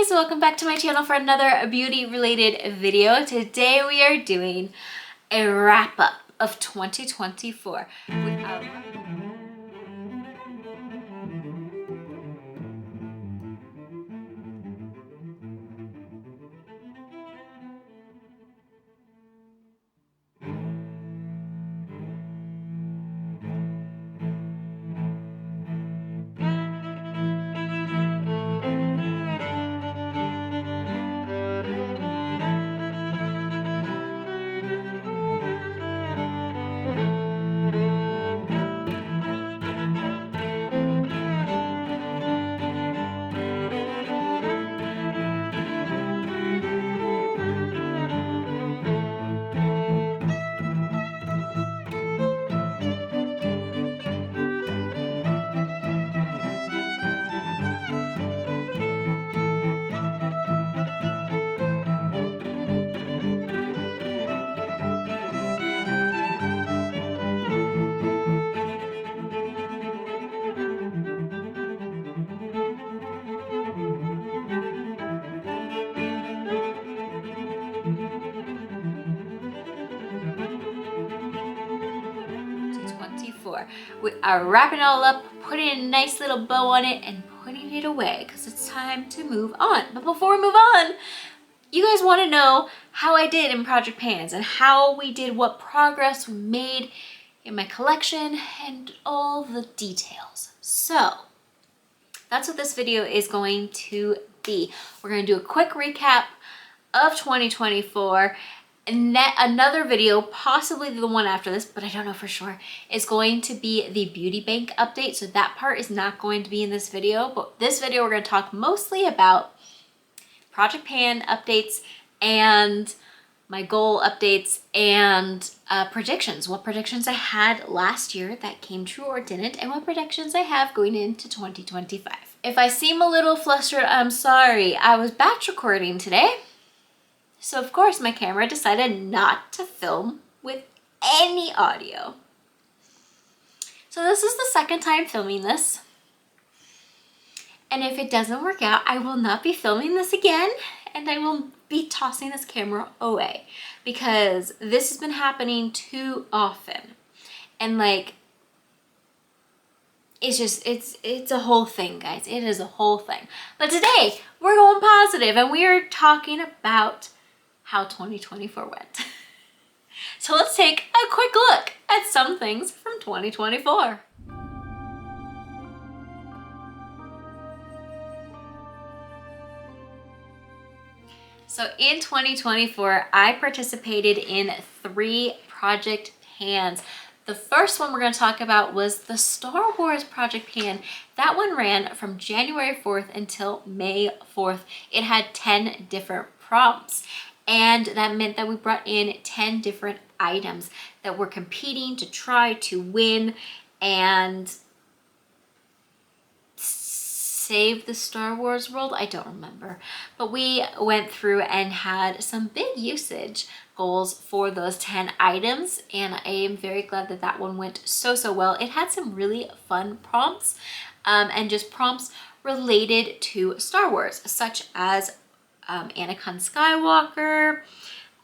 guys, welcome back to my channel for another beauty related video. Today we are doing a wrap up of 2024 with our 2024. We are wrapping it all up, putting a nice little bow on it, and putting it away because it's time to move on. But before we move on, you guys want to know how I did in Project Pans and how we did, what progress we made in my collection, and all the details. So that's what this video is going to be. We're going to do a quick recap of 2024, and another video, possibly the one after this, but I don't know for sure, is going to be the beauty bank update. So that part is not going to be in this video, but this video we're going to talk mostly about Project Pan updates and my goal updates and predictions. What predictions I had last year that came true or didn't, and what predictions I have going into 2025. If I seem a little flustered, I'm sorry. I was batch recording today, so of course my camera decided not to film with any audio. So this is the second time filming this. And if it doesn't work out, I will not be filming this again, and I will be tossing this camera away because this has been happening too often. And like, it's just, it's a whole thing, guys. It is a whole thing. But today we're going positive and we are talking about how 2024 went. So let's take a quick look at some things from 2024. So in 2024, I participated in 3 Project Pans. The first one we're going to talk about was the Star Wars Project Pan. That one ran from January 4th until May 4th. It had 10 different prompts, and that meant that we brought in 10 different items that were competing to try to win and save the Star Wars world. I don't remember, but we went through and had some big usage goals for those 10 items, and I am very glad that that one went so well. It had some really fun prompts and just prompts related to Star Wars, such as Anakin Skywalker,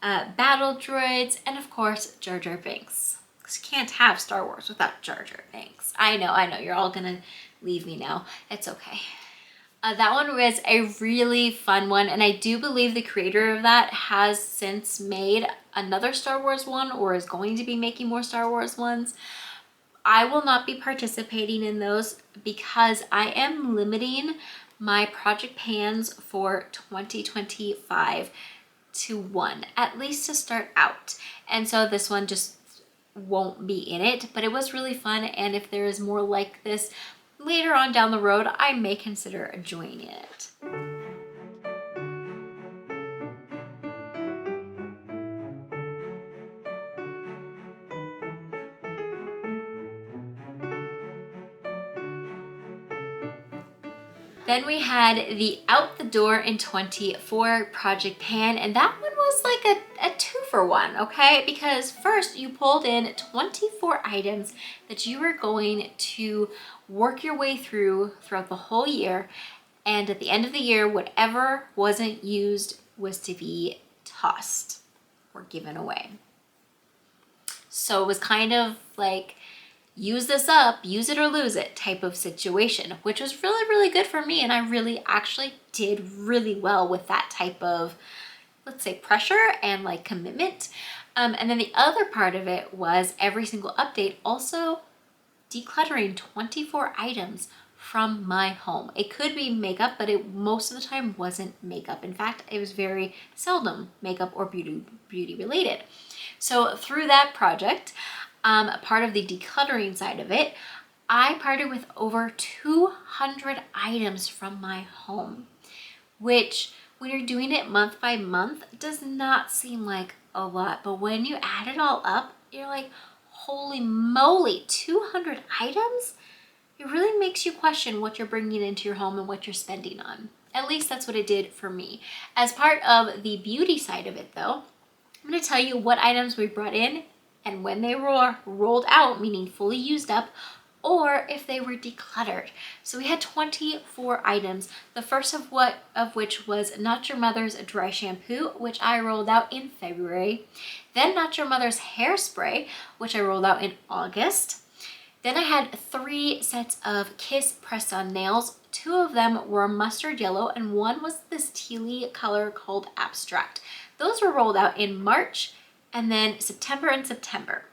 battle droids, and of course Jar Jar Binks. Because you can't have Star Wars without Jar Jar Binks. I know, you're all gonna leave me now. It's okay. That one was a really fun one, and I do believe the creator of that has since made another Star Wars one or is going to be making more Star Wars ones. I will not be participating in those because I am limiting my Project Pans for 2025 to 1, at least to start out. And so this one just won't be in it, but it was really fun, and if there is more like this later on down the road, I may consider joining it. Then we had the Out the Door in 24 Project Pan, and that one was like a 2-for-1, okay? Because first you pulled in 24 items that you were going to work your way through throughout the whole year, And at the end of the year, whatever wasn't used was to be tossed or given away. So it was kind of like, use this up, use it or lose it type of situation, which was really, really good for me. And I really actually did really well with that type of, let's say, pressure and like commitment. And then the other part of it was every single update also decluttering 24 items from my home. It could be makeup, but it most of the time wasn't makeup. In fact, it was very seldom makeup or beauty related. So through that project, part of the decluttering side of it, I parted with over 200 items from my home, which when you're doing it month by month does not seem like a lot. But when you add it all up, you're like, holy moly, 200 items? It really makes you question what you're bringing into your home and what you're spending on. At least that's what it did for me. As part of the beauty side of it though, I'm going to tell you what items we brought in and when they were rolled out, meaning fully used up, or if they were decluttered. So we had 24 items. The first of which was Not Your Mother's dry shampoo, which I rolled out in February. Then Not Your Mother's hairspray, which I rolled out in August. Then I had 3 sets of Kiss press-on nails. 2 of them were mustard yellow and one was this tealy color called Abstract. Those were rolled out in March and then September and September.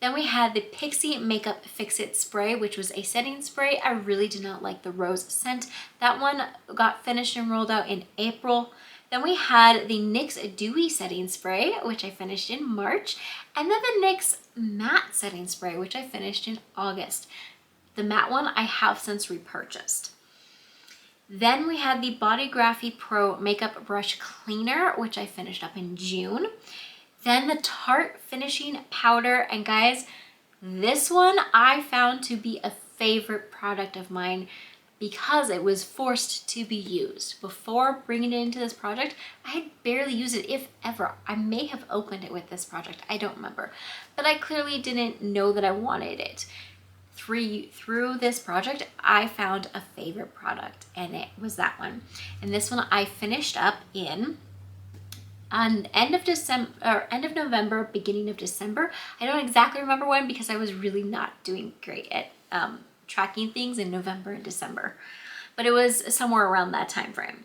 Then we had the Pixi Makeup Fix-It Spray, which was a setting spray. I really did not like the rose scent. That one got finished and rolled out in April. Then we had the NYX Dewy Setting Spray, which I finished in March. And then the NYX Matte Setting Spray, which I finished in August. The matte one I have since repurchased. Then we had the Bodygraphy Pro Makeup Brush Cleaner, which I finished up in June. Then the Tarte Finishing Powder, and guys, this one I found to be a favorite product of mine because it was forced to be used. Before bringing it into this project, I had barely used it, if ever. I may have opened it with this project, I don't remember, but I clearly didn't know that I wanted it. Through this project, I found a favorite product, and it was that one. And this one I finished up in on end of November, beginning of December. I don't exactly remember when because I was really not doing great at tracking things in November and December, but it was somewhere around that time frame.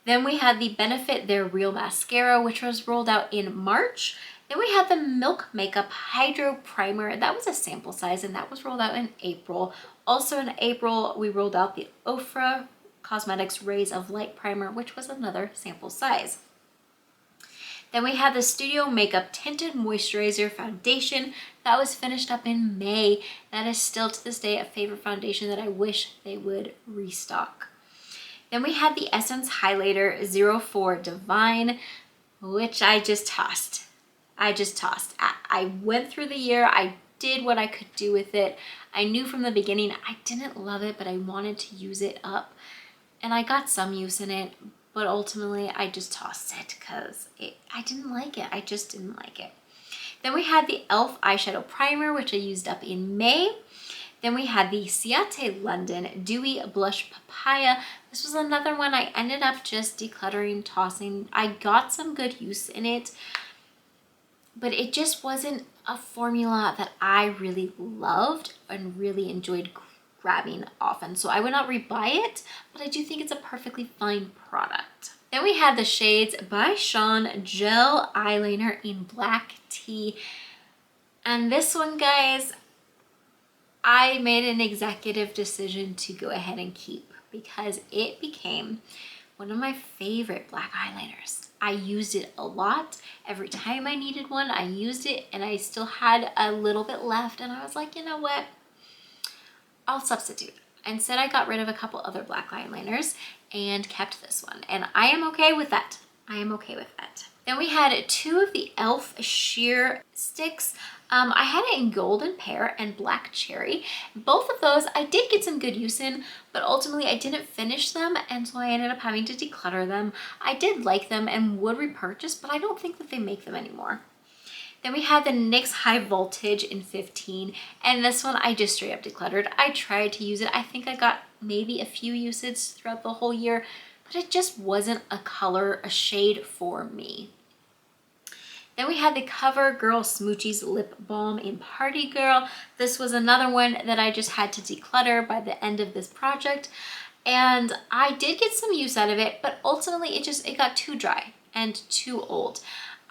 Then we had the Benefit Their Real Mascara, which was rolled out in March. Then we had the Milk Makeup Hydro Primer. That was a sample size and that was rolled out in April. Also in April, we rolled out the Ofra Cosmetics Rays of Light Primer, which was another sample size. Then we had the Studio Makeup Tinted Moisturizer Foundation. That was finished up in May. That is still to this day a favorite foundation that I wish they would restock. Then we had the Essence Highlighter 04 Divine, which I just tossed. I went through the year, I did what I could do with it. I knew from the beginning I didn't love it, but I wanted to use it up. And I got some use in it, but ultimately I just tossed it because I didn't like it. I just didn't like it. Then we had the e.l.f. Eyeshadow Primer, which I used up in May. Then we had the Ciate London Dewy Blush Papaya. This was another one I ended up just decluttering, tossing. I got some good use in it, but it just wasn't a formula that I really loved and really enjoyed grabbing often. So I would not rebuy it, but I do think it's a perfectly fine product. Then we had the Shades by Sean Gel Eyeliner in Black Tea. And this one, guys, I made an executive decision to go ahead and keep because it became one of my favorite black eyeliners. I used it a lot. Every time I needed one, I used it, and I still had a little bit left, and I was like, you know what? I'll substitute. Instead, I got rid of a couple other black eyeliners and kept this one, and I am okay with that. I am okay with that. Then we had 2 of the e.l.f. sheer sticks. I had it in Golden Pear and Black Cherry. Both of those I did get some good use in, but ultimately I didn't finish them, and so I ended up having to declutter them. I did like them and would repurchase, but I don't think that they make them anymore. Then we had the NYX High Voltage in 15, and this one I just straight up decluttered. I tried to use it. I think I got maybe a few uses throughout the whole year, but it just wasn't a color, a shade for me. Then we had the CoverGirl Smoochie's Lip Balm in Party Girl. This was another one that I just had to declutter by the end of this project. And I did get some use out of it, but ultimately it got too dry and too old.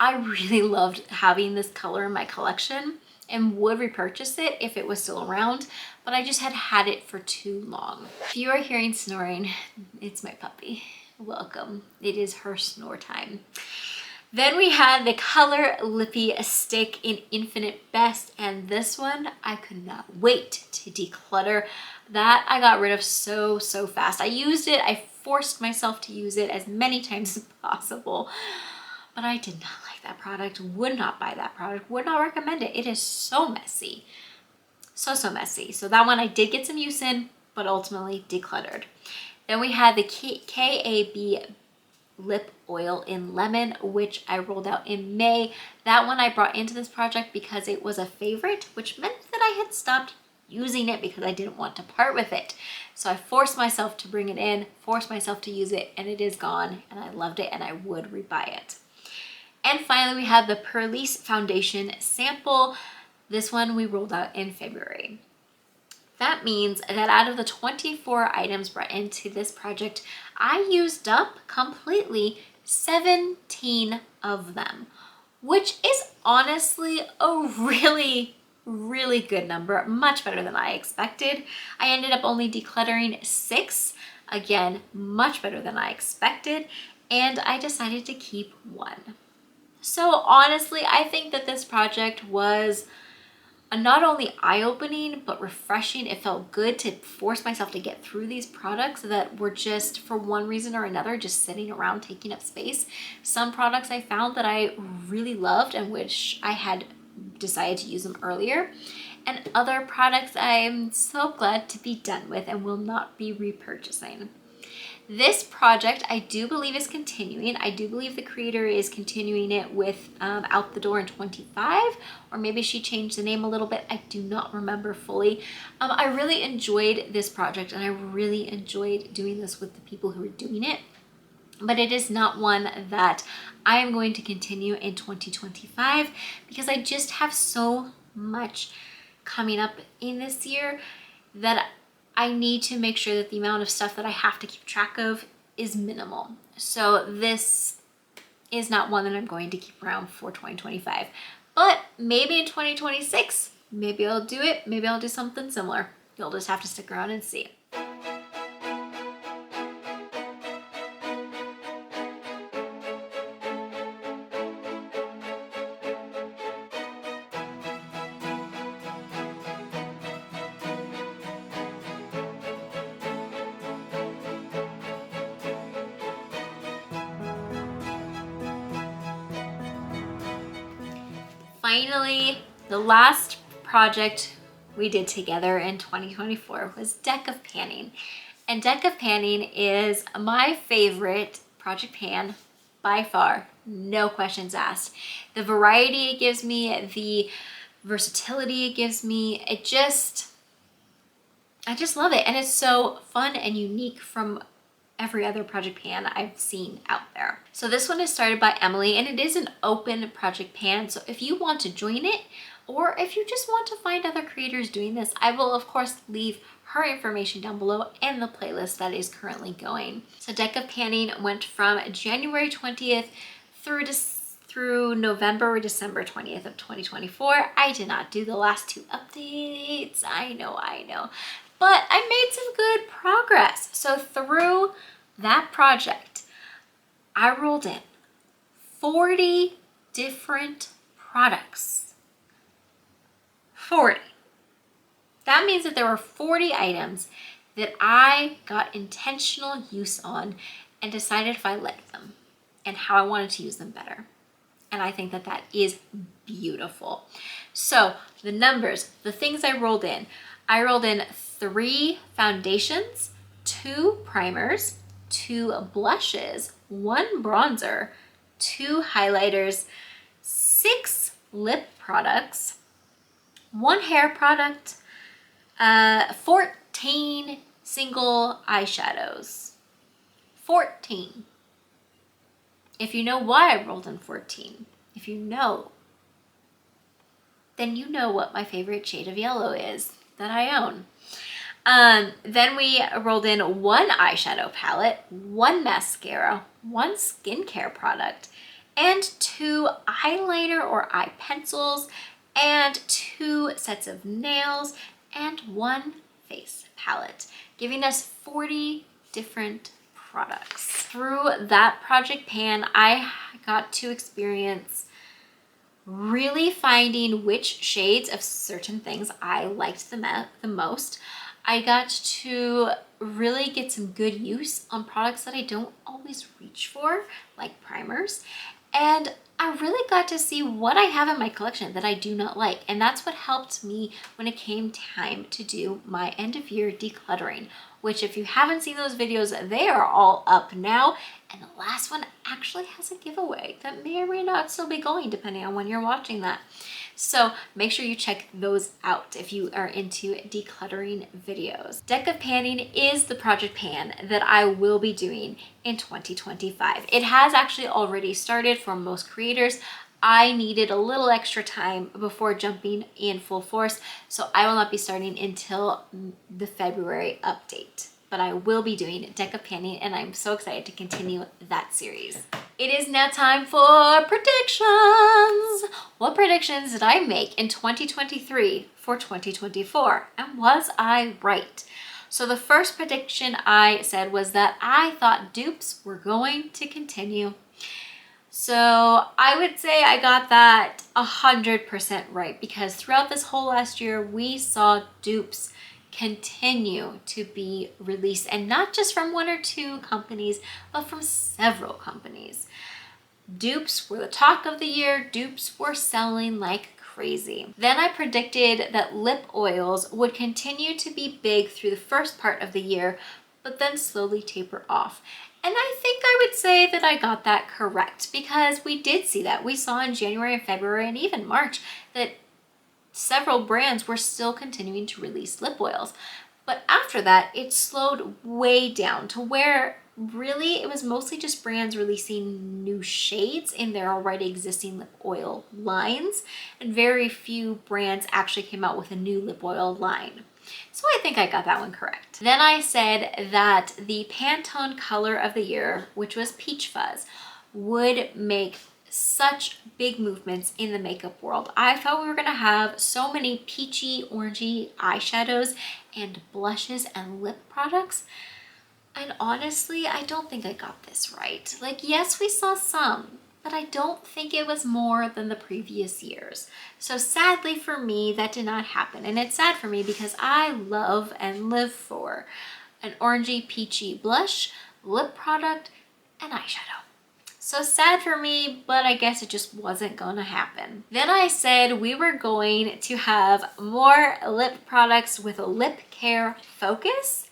I really loved having this color in my collection and would repurchase it if it was still around, but I just had it for too long. If you are hearing snoring, it's my puppy. Welcome. It is her snore time. Then we had the Color Lippy Stick in Infinite Best, and this one I could not wait to declutter. That I got rid of so fast. I used it, I forced myself to use it as many times as possible, but I did not like that product, would not buy that product, would not recommend it. It is so messy, so messy. So that one I did get some use in, but ultimately decluttered. Then we had the KAB Lip Oil in Lemon, which I rolled out in May. That one I brought into this project because it was a favorite, which meant that I had stopped using it because I didn't want to part with it. So I forced myself to bring it in, forced myself to use it, and it is gone, and I loved it and I would rebuy it. And finally, we have the Purlisse Foundation Sample. This one we rolled out in February. That means that out of the 24 items brought into this project, I used up completely 17 of them, which is honestly a really good number, much better than I expected. I ended up only decluttering 6, again, much better than I expected, and I decided to keep 1. So honestly, I think that this project was not only eye-opening, but refreshing. It felt good to force myself to get through these products that were just, for one reason or another, just sitting around taking up space. Some products I found that I really loved and wish I had decided to use them earlier. And other products I'm so glad to be done with and will not be repurchasing. This project, I do believe, is continuing. I do believe the creator is continuing it with Out the Door in 25, or maybe she changed the name a little bit. I do not remember fully. I really enjoyed this project, and I really enjoyed doing this with the people who are doing it. But it is not one that I am going to continue in 2025 because I just have so much coming up in this year that I need to make sure that the amount of stuff that I have to keep track of is minimal. So this is not one that I'm going to keep around for 2025. But maybe in 2026, maybe I'll do it. Maybe I'll do something similar. You'll just have to stick around and see. Finally, the last project we did together in 2024 was Deck of Panning. And Deck of Panning is my favorite project pan by far, no questions asked. The variety it gives me, the versatility it gives me, I just love it. And it's so fun and unique from every other project pan I've seen out there. So this one is started by Emily, and it is an open project pan. So if you want to join it, or if you just want to find other creators doing this, I will of course leave her information down below and the playlist that is currently going. So Deck of Panning went from January 20th through November or December 20th of 2024. I did not do the last 2 updates. I know. But I made some good progress. So through that project, I rolled in 40 different products. 40. That means that there were 40 items that I got intentional use on and decided if I liked them and how I wanted to use them better. And I think that that is beautiful. So the numbers, the things I rolled in 3 foundations, 2 primers, 2 blushes, 1 bronzer, 2 highlighters, 6 lip products, 1 hair product, 14 single eyeshadows. 14. If you know why I rolled in 14, if you know, then you know what my favorite shade of yellow is that I own. Then we rolled in 1 eyeshadow palette, 1 mascara, 1 skincare product, and 2 eyeliner or eye pencils, and 2 sets of nails, and 1 face palette, giving us 40 different products. Through that project pan, I got to experience really finding which shades of certain things I liked the most. I got to really get some good use on products that I don't always reach for, like primers. And I really got to see what I have in my collection that I do not like. And that's what helped me when it came time to do my end of year decluttering, which if you haven't seen those videos, they are all up now. And the last one actually has a giveaway that may or may not still be going depending on when you're watching that. So make sure you check those out if you are into decluttering videos. Deck of Panning is the project pan that I will be doing in 2025. It has actually already started for most creators. I needed a little extra time before jumping in full force, so I will not be starting until the February update. But I will be doing Deck of Panning, and I'm so excited to continue that series. It is now time for predictions. What predictions did I make in 2023 for 2024? And was I right? So the first prediction I said was that I thought dupes were going to continue. So I would say I got that 100% right, because throughout this whole last year, we saw dupes continue to be released, and not just from 1 or 2 companies, but from several companies. Dupes were the talk of the year. Dupes were selling like crazy. Then I predicted that lip oils would continue to be big through the first part of the year, but then slowly taper off. And I think I would say that I got that correct, because we did see that. We saw in January and February and even March that several brands were still continuing to release lip oils. But after that, it slowed way down to where really it was mostly just brands releasing new shades in their already existing lip oil lines, and very few brands actually came out with a new lip oil line. So I think I got that one correct. Then I said that the Pantone color of the year, which was Peach Fuzz, would make such big movements in the makeup world. I thought we were gonna have so many peachy, orangey eyeshadows and blushes and lip products. And honestly, I don't think I got this right. Like, yes, we saw some, but I don't think it was more than the previous years. So sadly for me, that did not happen. And it's sad for me because I love and live for an orangey, peachy blush, lip product, and eyeshadow. So sad for me, but I guess it just wasn't gonna happen. Then I said we were going to have more lip products with a lip care focus.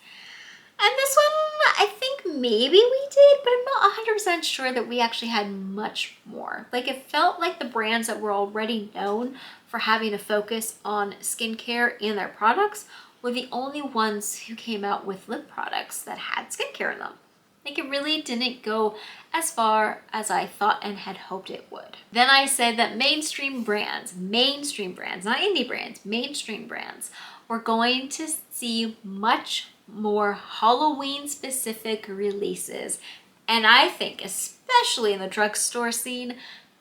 And this one, I think maybe we did, but I'm not 100% sure that we actually had much more. Like, it felt like the brands that were already known for having a focus on skincare in their products were the only ones who came out with lip products that had skincare in them. Like, it really didn't go as far as I thought and had hoped it would. Then I said that mainstream brands, not indie brands, mainstream brands, were going to see much more Halloween specific releases. And I think, especially in the drugstore scene,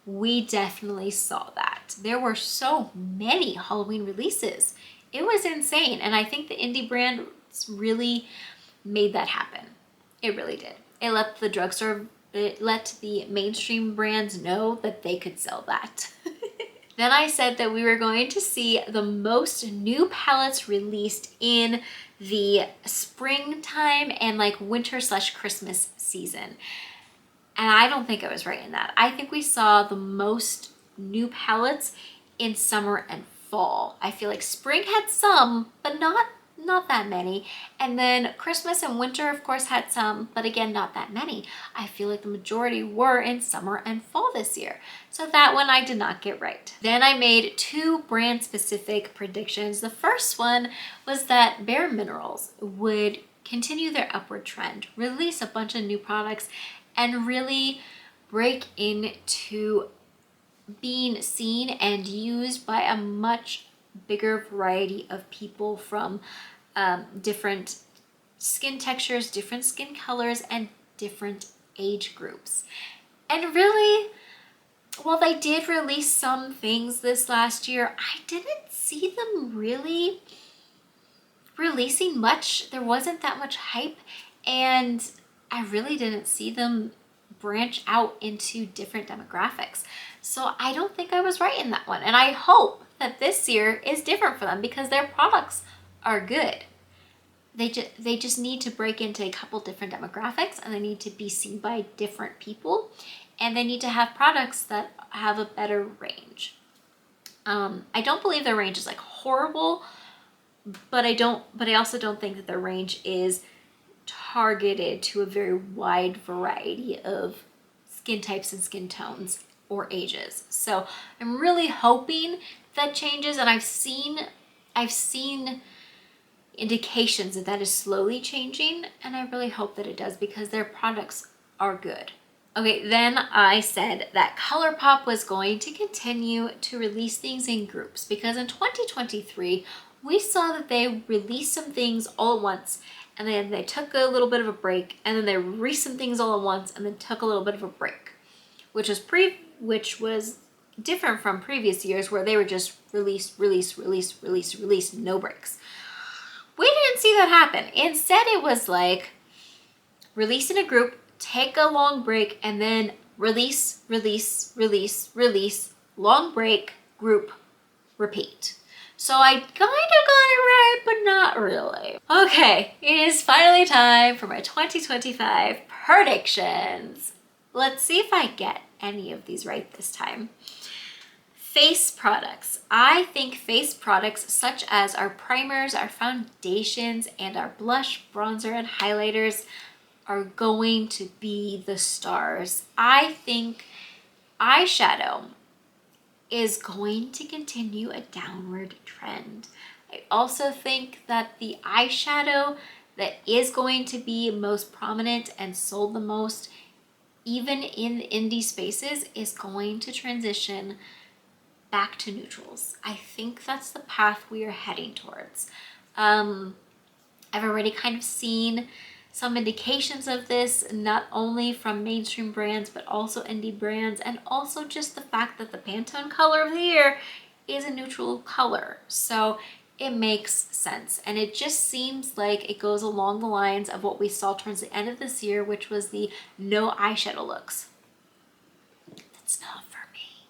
we definitely saw that. There were so many Halloween releases. It was insane. And I think the indie brands really made that happen. It really did. It let the mainstream brands know that they could sell that. Then I said that we were going to see the most new palettes released in the springtime and like winter/Christmas season. And I don't think I was right in that. I think we saw the most new palettes in summer and fall. I feel like spring had some, but not not that many. And then Christmas and winter, of course, had some, but again, not that many. I feel like the majority were in summer and fall this year. So that one I did not get right. Then I made 2 brand specific predictions. The first one was that Bare Minerals would continue their upward trend, release a bunch of new products, and really break into being seen and used by a much bigger variety of people from different skin textures, different skin colors, and different age groups. And really, while they did release some things this last year, I didn't see them really releasing much. There wasn't that much hype, and I really didn't see them branch out into different demographics. So I don't think I was right in that one. And I hope that this year is different for them because their products are good. They just need to break into a couple different demographics, and they need to be seen by different people, and they need to have products that have a better range. I don't believe their range is like horrible, but I also don't think that their range is targeted to a very wide variety of skin types and skin tones or ages. So I'm really hoping that changes, and I've seen indications that that is slowly changing, and I really hope that it does because their products are good. Okay, then I said that ColourPop was going to continue to release things in groups because in 2023 we saw that they released some things all at once, and then they took a little bit of a break, and then they released some things all at once and then took a little bit of a break, which was different from previous years where they were just release, no breaks. We didn't see that happen. Instead, it was like release in a group, take a long break, and then release, long break, group, repeat. So I kind of got it right, but not really. Okay, it is finally time for my 2025 predictions. Let's see if I get any of these right this time. Face products. I think face products such as our primers, our foundations, and our blush, bronzer, and highlighters are going to be the stars. I think eyeshadow is going to continue a downward trend. I also think that the eyeshadow that is going to be most prominent and sold the most, even in the indie spaces, is going to transition back to neutrals. I think that's the path we are heading towards. I've already kind of seen some indications of this, not only from mainstream brands, but also indie brands, and also just the fact that the Pantone color of the year is a neutral color. So it makes sense. And it just seems like it goes along the lines of what we saw towards the end of this year, which was the no eyeshadow looks. That's not for me.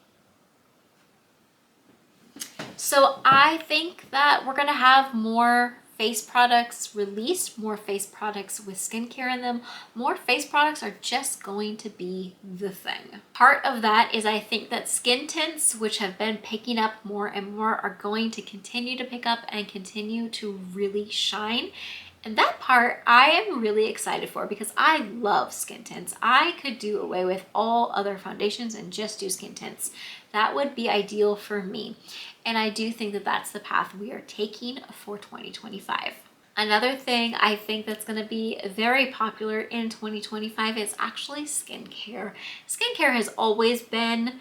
So I think that we're gonna have more face products released, more face products with skincare in them. More face products are just going to be the thing. Part of that is I think that skin tints, which have been picking up more and more, are going to continue to pick up and continue to really shine. And that part I am really excited for because I love skin tints. I could do away with all other foundations and just do skin tints. That would be ideal for me. And I do think that that's the path we are taking for 2025. Another thing I think that's going to be very popular in 2025 is actually skincare. Skincare has always been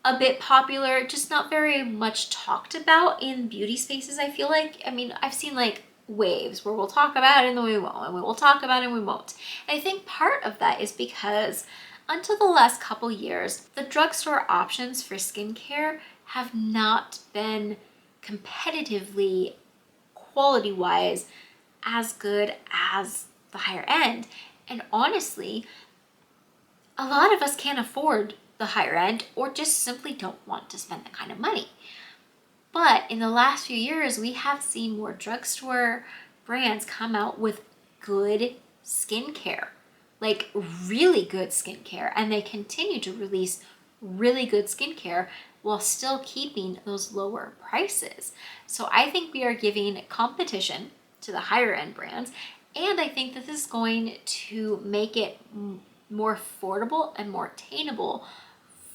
a bit popular, just not very much talked about in beauty spaces, I feel like. I mean, I've seen like waves where we'll talk about it and then we won't, and we will talk about it and we won't. And I think part of that is because until the last couple years, the drugstore options for skincare have not been competitively, quality-wise, as good as the higher end. And honestly, a lot of us can't afford the higher end or just simply don't want to spend that kind of money. But in the last few years, we have seen more drugstore brands come out with good skincare, like really good skincare, and they continue to release really good skincare while still keeping those lower prices. So I think we are giving competition to the higher end brands. And I think that this is going to make it more affordable and more attainable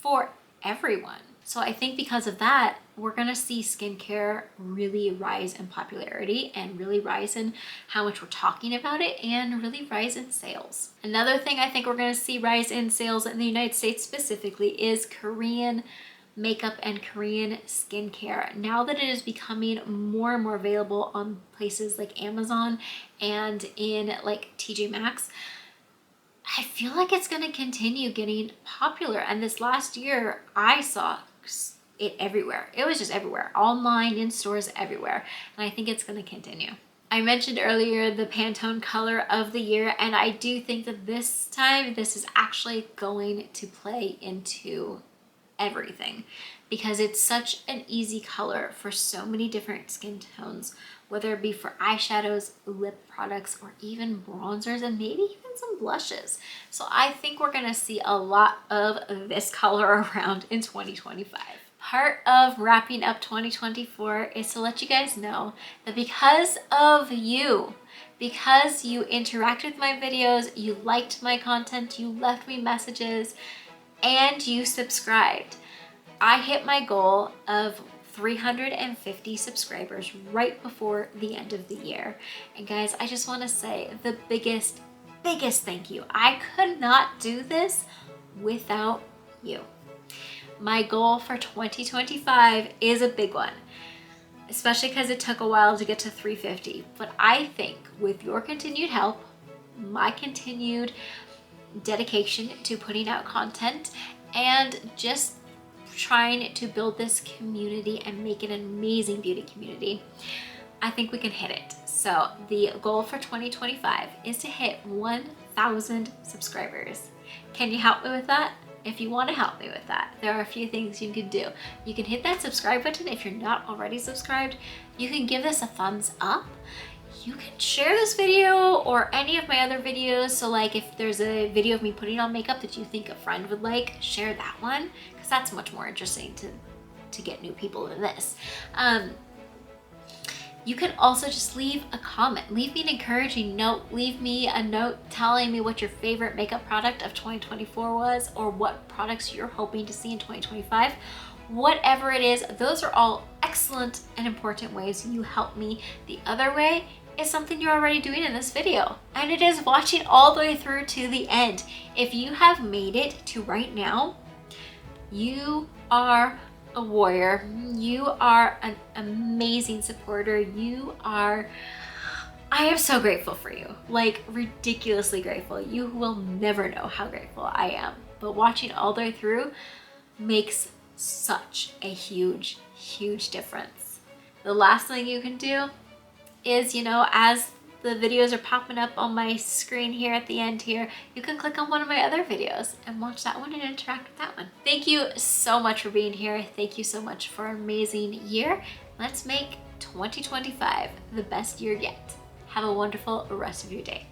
for everyone. So I think because of that, we're gonna see skincare really rise in popularity and really rise in how much we're talking about it and really rise in sales. Another thing I think we're gonna see rise in sales in the United States specifically is Korean makeup and Korean skincare. Now that it is becoming more and more available on places like Amazon and in like TJ Maxx, I feel like it's going to continue getting popular. And this last year, I saw it everywhere. It was just everywhere, online, in stores, everywhere. And I think it's going to continue. I mentioned earlier the Pantone color of the year, and I do think that this time, this is actually going to play into everything because it's such an easy color for so many different skin tones, whether it be for eyeshadows, lip products, or even bronzers, and maybe even some blushes. So I think we're gonna see a lot of this color around in 2025. Part of wrapping up 2024 is to let you guys know that because of you, because you interacted with my videos, you liked my content, you left me messages, and you subscribed, I hit my goal of 350 subscribers right before the end of the year. And guys, I just want to say the biggest thank you. I could not do this without you. My goal for 2025 is a big one, especially because it took a while to get to 350. But I think with your continued help, my continued dedication to putting out content, and just trying to build this community and make it an amazing beauty community, I think we can hit it. So the goal for 2025 is to hit 1,000 subscribers. Can you help me with that? If you want to help me with that, there are a few things you can do. You can hit that subscribe button if you're not already subscribed. You can give this a thumbs up. You can share this video or any of my other videos. So like if there's a video of me putting on makeup that you think a friend would like, share that one, because that's much more interesting to get new people than this. You can also just leave a comment, leave me an encouraging note, leave me a note telling me what your favorite makeup product of 2024 was, or what products you're hoping to see in 2025. Whatever it is, those are all excellent and important ways you help me. The other way is something you're already doing in this video, and it is watching all the way through to the end. If you have made it to right now, you are a warrior. You are an amazing supporter. I am so grateful for you, like ridiculously grateful. You will never know how grateful I am, but watching all the way through makes such a huge difference. The last thing you can do is, as the videos are popping up on my screen here at the end here, you can click on one of my other videos and watch that one and interact with that one. Thank you so much for being here. Thank you so much for an amazing year. Let's make 2025 the best year yet. Have a wonderful rest of your day.